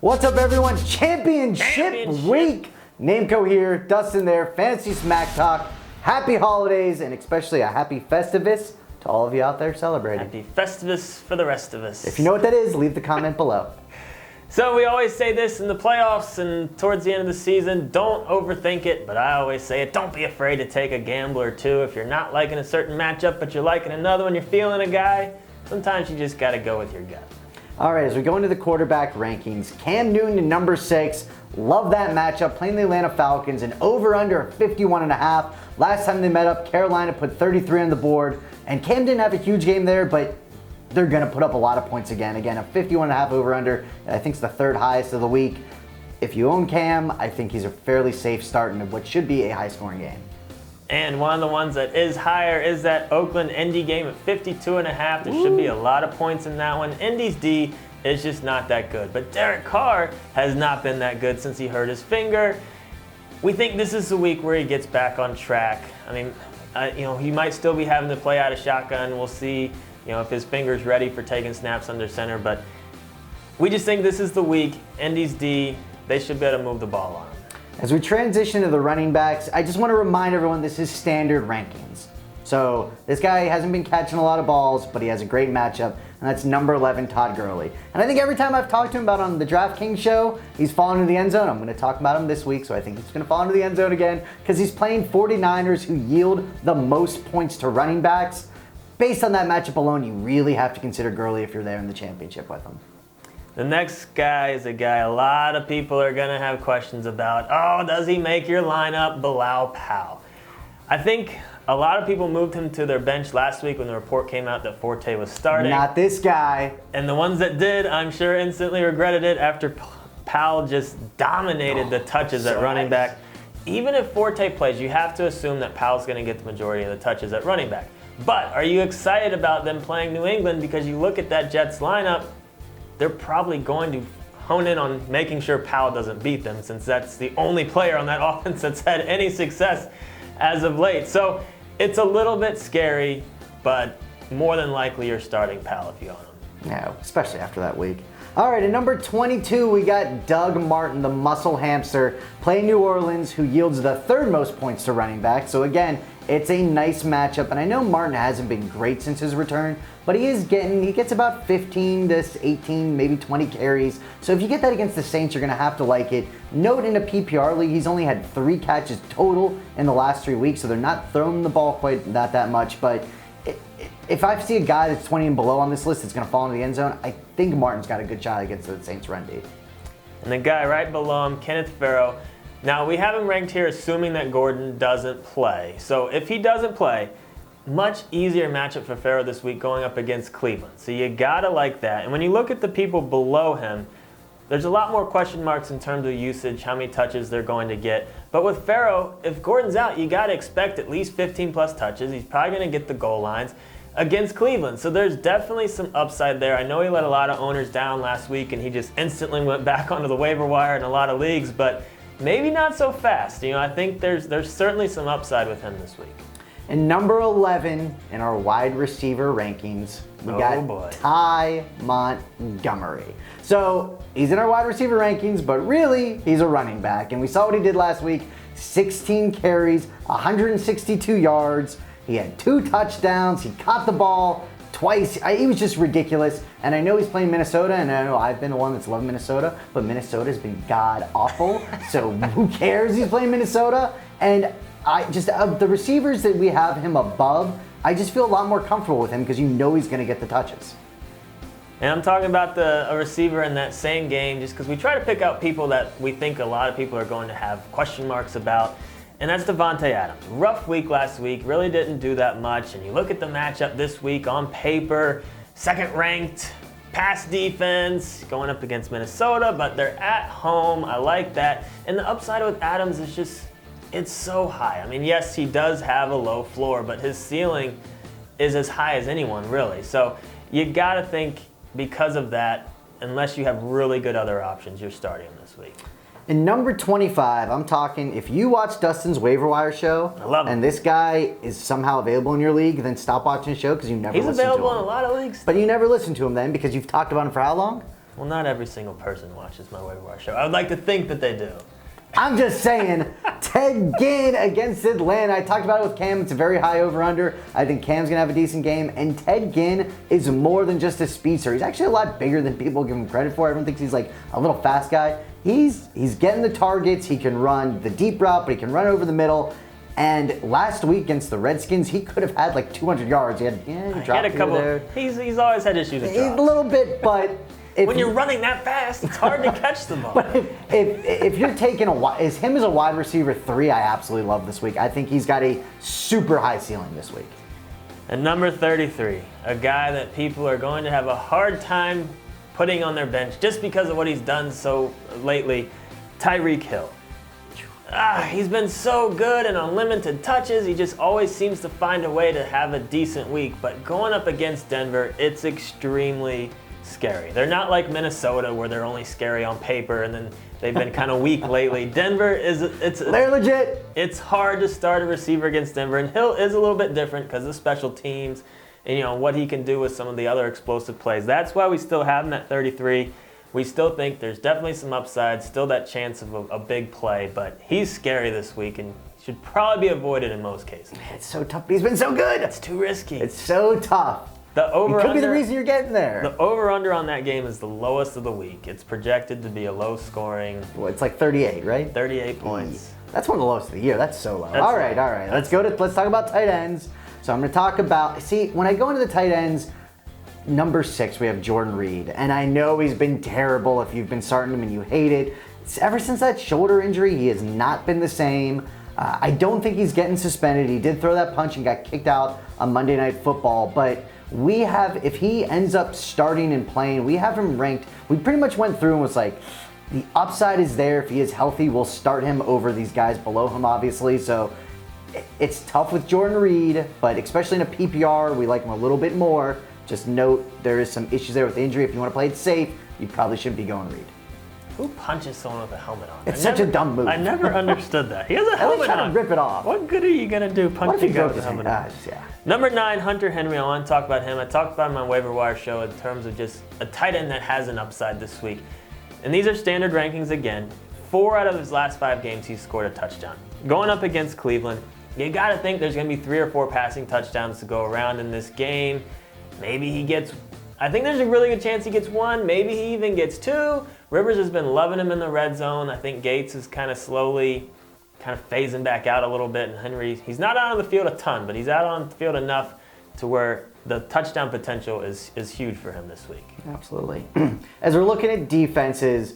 What's up, everyone? Championship week. Nameco here, Dustin there, Fantasy Smack Talk. Happy holidays, and especially a happy Festivus to all of you out there celebrating. Happy Festivus for the rest of us. If you know what that is, leave the comment below. So we always say this in the playoffs and towards the end of the season, don't overthink it, but I always say it, don't be afraid to take a gamble or two. If you're not liking a certain matchup, but you're liking another one, you're feeling a guy, sometimes you just gotta go with your gut. All right, as we go into the quarterback rankings, Cam Newton to number 6. Love that matchup, playing the Atlanta Falcons, and over-under 51.5. Last time they met up, Carolina put 33 on the board, and Cam didn't have a huge game there, but they're going to put up a lot of points again. Again, a 51.5 over-under, I think it's the third highest of the week. If you own Cam, I think he's a fairly safe start in what should be a high-scoring game. And one of the ones that is higher is that Oakland-Indy game at 52.5. There should be a lot of points in that one. Indy's D is just not that good. But Derek Carr has not been that good since he hurt his finger. We think this is the week where he gets back on track. I mean, he might still be having to play out of shotgun. We'll see, if his finger's ready for taking snaps under center. But we just think this is the week. Indy's D, they should be able to move the ball on him. As we transition to the running backs, I just want to remind everyone this is standard rankings. So this guy hasn't been catching a lot of balls, but he has a great matchup, and that's number 11, Todd Gurley. And I think every time I've talked to him about on the DraftKings show, he's fallen into the end zone. I'm going to talk about him this week, so I think he's going to fall into the end zone again because he's playing 49ers who yield the most points to running backs. Based on that matchup alone, you really have to consider Gurley if you're there in the championship with him. The next guy is a guy a lot of people are going to have questions about. Oh, does he make your lineup? Bilal Powell. I think a lot of people moved him to their bench last week when the report came out that Forte was starting. Not this guy. And the ones that did, I'm sure, instantly regretted it after Powell just dominated the touches at running back. Even if Forte plays, you have to assume that Powell's going to get the majority of the touches at running back. But are you excited about them playing New England? Because you look at that Jets lineup, they're probably going to hone in on making sure Powell doesn't beat them, since that's the only player on that offense that's had any success as of late. So it's a little bit scary, but more than likely you're starting Powell if you own him. No, especially after that week. All right, at number 22, we got Doug Martin, the muscle hamster, playing New Orleans, who yields the third most points to running back. So again, it's a nice matchup, and I know Martin hasn't been great since his return, but he gets about 15 to 18, maybe 20 carries. So if you get that against the Saints, you're gonna have to like it. Note in a PPR league, he's only had 3 catches total in the last 3 weeks, so they're not throwing the ball quite that much, but if I see a guy that's 20 and below on this list that's going to fall into the end zone, I think Martin's got a good shot against the Saints run D. And the guy right below him, Kenneth Farrow. Now, we have him ranked here assuming that Gordon doesn't play. So if he doesn't play, much easier matchup for Farrow this week going up against Cleveland. So you got to like that. And when you look at the people below him, there's a lot more question marks in terms of usage, how many touches they're going to get. But with Farrow, if Gordon's out, you got to expect at least 15 plus touches. He's probably going to get the goal lines against Cleveland. So there's definitely some upside there. I know he let a lot of owners down last week and he just instantly went back onto the waiver wire in a lot of leagues, but maybe not so fast. I think there's certainly some upside with him this week. And number 11 in our wide receiver rankings, we got Ty Montgomery. So he's in our wide receiver rankings, but really he's a running back. And we saw what he did last week, 16 carries, 162 yards. He had 2 touchdowns. He caught the ball twice. He was just ridiculous. And I know he's playing Minnesota, and I know I've been the one that's loved Minnesota, but Minnesota's been god awful. So who cares? He's playing Minnesota. And the receivers that we have him above, I just feel a lot more comfortable with him because he's going to get the touches. And I'm talking about a receiver in that same game just because we try to pick out people that we think a lot of people are going to have question marks about. And that's Devontae Adams. Rough week last week, really didn't do that much. And you look at the matchup this week on paper, second ranked pass defense going up against Minnesota, but they're at home. I like that. And the upside with Adams is just, it's so high. I mean, yes, he does have a low floor, but his ceiling is as high as anyone, really. So you got to think because of that, unless you have really good other options, you're starting him this week. In number 25, I'm talking, if you watch Dustin's waiver wire show, I love him, and this guy is somehow available in your league, then stop watching the show because you never listen to him. He's available in a lot of leagues. But you never listen to him then because you've talked about him for how long? Well, not every single person watches my waiver wire show. I would like to think that they do. I'm just saying, Ted Ginn against Atlanta. I talked about it with Cam. It's a very high over-under. I think Cam's going to have a decent game. And Ted Ginn is more than just a speedster. He's actually a lot bigger than people give him credit for. Everyone thinks he's like a little fast guy. He's getting the targets. He can run the deep route, but he can run over the middle. And last week against the Redskins, he could have had like 200 yards. He had a couple. There. He's always had issues with drops. A little bit, but... When you're running that fast, it's hard to catch the ball. But if you're taking him as a wide receiver 3, I absolutely love this week. I think he's got a super high ceiling this week. And number 33, a guy that people are going to have a hard time putting on their bench just because of what he's done so lately, Tyreek Hill. He's been so good and unlimited touches. He just always seems to find a way to have a decent week. But going up against Denver, it's extremely scary. They're not like Minnesota where they're only scary on paper and then they've been kind of weak lately. Denver they're legit. It's hard to start a receiver against Denver, and Hill is a little bit different because of special teams and what he can do with some of the other explosive plays. That's why we still have him at 33. We still think there's definitely some upside, still that chance of a big play, but he's scary this week and should probably be avoided in most cases. Man, it's so tough. He's been so good. It's too risky. It's so tough. The over it could be the reason you're getting there. The over-under on that game is the lowest of the week. It's projected to be a low-scoring. Well, it's like 38, right? 38 points. That's one of the lowest of the year. That's so low. All right. Let's talk about tight ends. So I'm going to talk about. See, when I go into the tight ends, number 6 we have Jordan Reed, and I know he's been terrible. If you've been starting him and you hate it, ever since that shoulder injury, he has not been the same. I don't think he's getting suspended. He did throw that punch and got kicked out on Monday Night Football, but. We have, if he ends up starting and playing, we have him ranked. We pretty much went through and was like, the upside is there. If he is healthy, we'll start him over these guys below him, obviously. So it's tough with Jordan Reed, but especially in a PPR, we like him a little bit more. Just note there is some issues there with injury. If you want to play it safe, you probably shouldn't be going Reed. Who punches someone with a helmet on? It's such a dumb move. I never understood that. He has a helmet on. Trying to rip it off. What good are you going to do punching a guy with a helmet on? Yeah. Number 9, Hunter Henry. I want to talk about him. I talked about him on my waiver wire show in terms of just a tight end that has an upside this week. And these are standard rankings again. 4 out of his last 5 games, he's scored a touchdown. Going up against Cleveland, you got to think there's going to be 3 or 4 passing touchdowns to go around in this game. Maybe he gets, I think there's a really good chance he gets 1. Maybe he even gets 2. Rivers has been loving him in the red zone. I think Gates is kind of slowly phasing back out a little bit. And Henry, he's not out on the field a ton, but he's out on the field enough to where the touchdown potential is huge for him this week. Absolutely. As we're looking at defenses,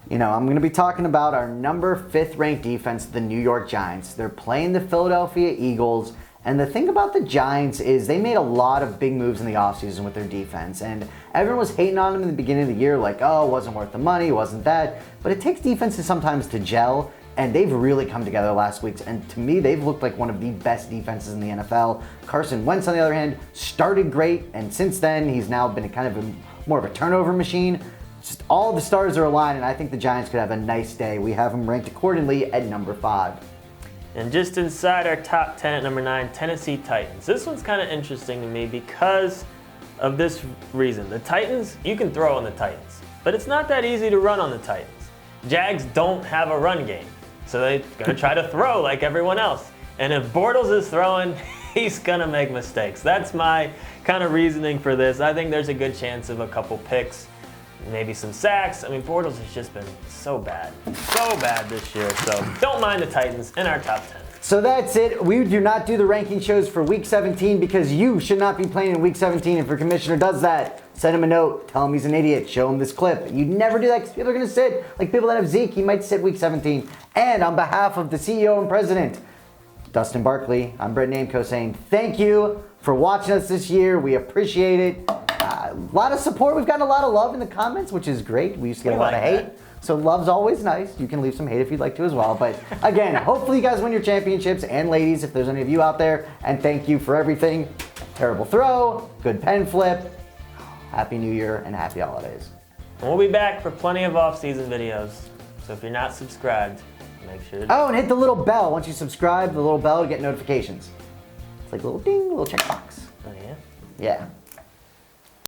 I'm going to be talking about our number 5th ranked defense, the New York Giants. They're playing the Philadelphia Eagles. And the thing about the Giants is they made a lot of big moves in the offseason with their defense. And everyone was hating on them in the beginning of the year, like, oh, it wasn't worth the money, it wasn't that. But it takes defenses sometimes to gel. And they've really come together last week. And to me, they've looked like one of the best defenses in the NFL. Carson Wentz, on the other hand, started great. And since then, he's now been more of a turnover machine. Just all the stars are aligned, and I think the Giants could have a nice day. We have them ranked accordingly at number 5. And just inside our top 10 at number 9, Tennessee Titans. This one's kind of interesting to me because of this reason. The Titans, you can throw on the Titans, but it's not that easy to run on the Titans. Jags don't have a run game, so they're going to try to throw like everyone else. And if Bortles is throwing, he's going to make mistakes. That's my kind of reasoning for this. I think there's a good chance of a couple picks, maybe some sacks. I mean, Bortles has just been so bad this year. So don't mind the Titans in our top 10. So that's it. We do not do the ranking shows for Week 17 because you should not be playing in Week 17. If your commissioner does that, send him a note. Tell him he's an idiot. Show him this clip. You never do that because people are going to sit. Like people that have Zeke, he might sit Week 17. And on behalf of the CEO and President, Dustin Barkley, I'm Brett Namco saying thank you for watching us this year. We appreciate it. A lot of support. We've gotten a lot of love in the comments, which is great. We used to get a lot of hate. So love's always nice. You can leave some hate if you'd like to as well. But again, hopefully you guys win your championships, and ladies, if there's any of you out there. And thank you for everything. Terrible throw, good pen flip. Happy New Year and happy holidays. And we'll be back for plenty of off-season videos. So if you're not subscribed, make sure to... Oh, and hit the little bell. Once you subscribe, the little bell to get notifications. It's like a little ding, little checkbox. Oh, yeah? Yeah.